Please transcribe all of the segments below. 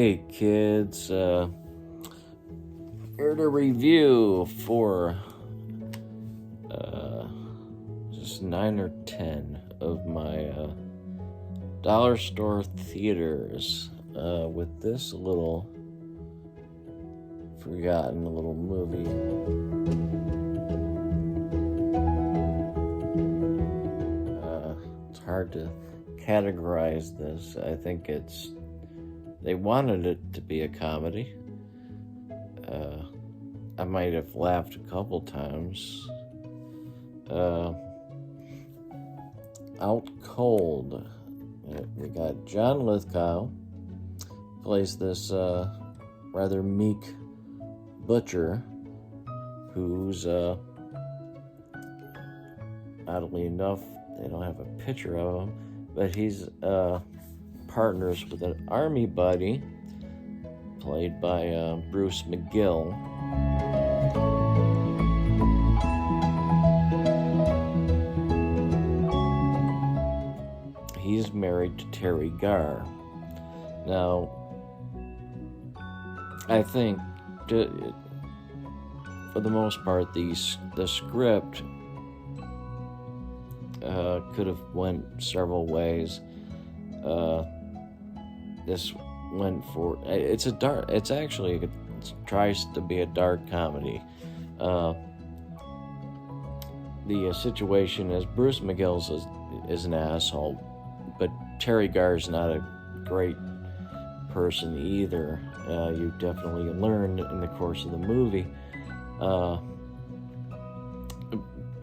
Hey kids, here to review for just 9 or 10 of my dollar store theaters with this little forgotten little movie. It's hard to categorize this. I think they wanted it to be a comedy. I might have laughed a couple times. Out Cold. We got John Lithgow plays this rather meek butcher who's oddly enough, they don't have a picture of him, but he's partners with an army buddy played by Bruce McGill. He's married to Terry Garr. Now, I think for the most part, the script could have went several ways. This went for it tries to be a dark comedy. The situation is Bruce McGill is an asshole, but Terry Garr's not a great person either. You definitely learn in the course of the movie.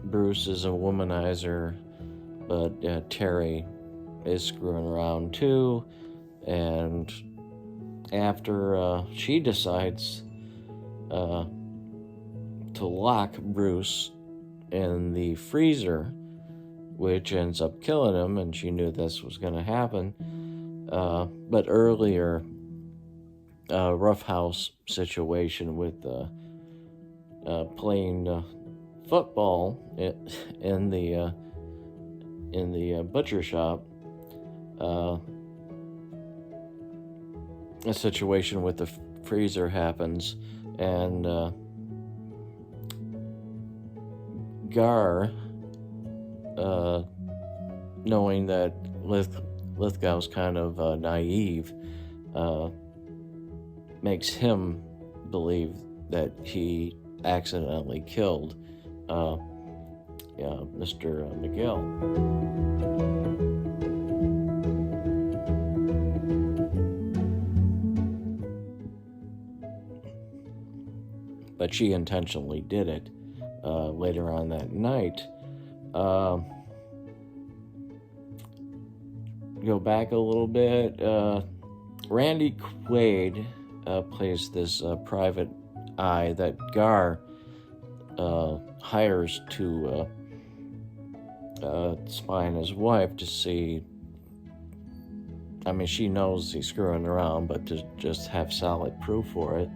Bruce is a womanizer, but Terry is screwing around too, and after she decides to lock Bruce in the freezer, which ends up killing him, and she knew this was going to happen, but earlier roughhouse situation with playing football in the butcher shop, a situation with the freezer happens, and Garr, knowing that Lithgow's kind of naive, makes him believe that he accidentally killed Mr. McGill. But she intentionally did it later on that night. Go back a little bit. Randy Quaid plays this private eye that Garr hires to spy on his wife to see. I mean, she knows he's screwing around, but to just have solid proof for it,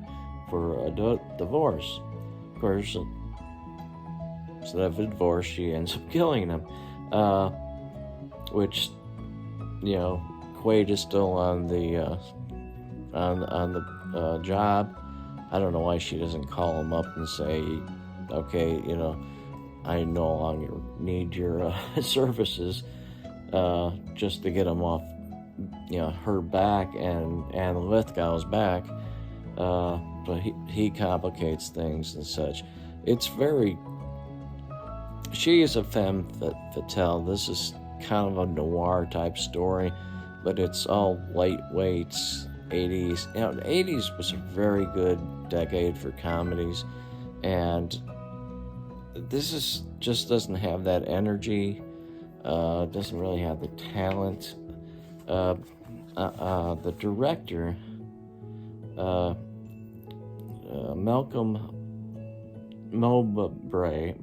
for a divorce. Of course, instead of a divorce, she ends up killing him, which, Quaid is still on the job. I don't know why she doesn't call him up and say, okay, I no longer need your services, just to get him off, her back and Lithgow's back. But he complicates things and such. She is a femme fatale. This is kind of a noir type story, but it's all lightweight 80s. The 80s was a very good decade for comedies, and this just doesn't have that energy, doesn't really have the talent. The director, Malcolm Mowbray,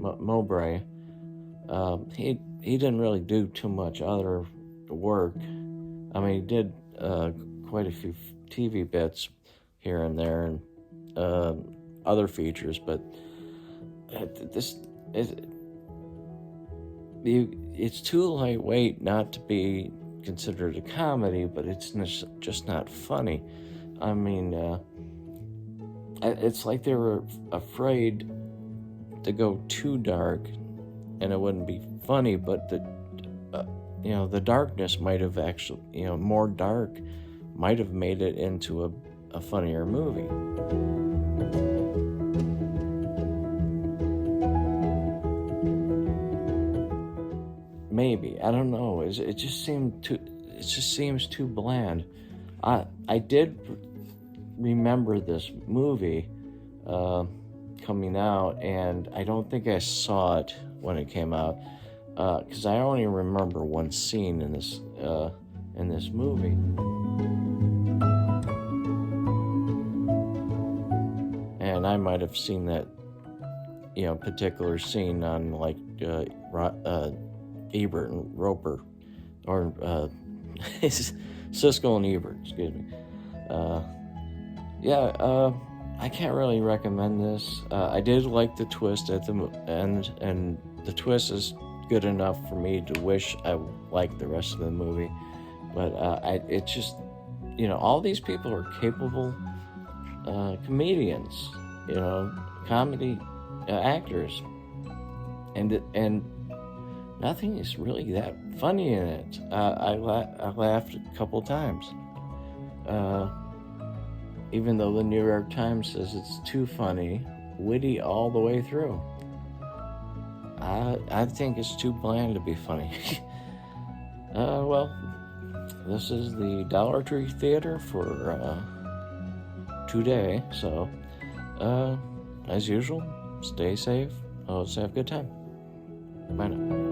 he didn't really do too much other work. I mean, he did quite a few TV bits here and there, and other features, but it's too lightweight not to be considered a comedy, but it's just not funny. I mean, it's like they were afraid to go too dark, and it wouldn't be funny. But the darkness might have actually, more dark, might have made it into a funnier movie. Maybe, I don't know. It just seems too bland. I did remember this movie coming out, and I don't think I saw it when it came out, because I only remember one scene in this movie. And I might have seen that particular scene on like Ebert and Roper, or Siskel and Ebert, excuse me. I can't really recommend this. I did like the twist at the end, and the twist is good enough for me to wish I liked the rest of the movie. But it just, all these people are capable comedians, comedy actors, and nothing is really that funny in it. I laughed a couple times. Even though the New York Times says it's too funny, witty all the way through. I think it's too bland to be funny. Well, this is the Dollar Tree Theater for today. So, as usual, stay safe. Let's have a good time. Bye now.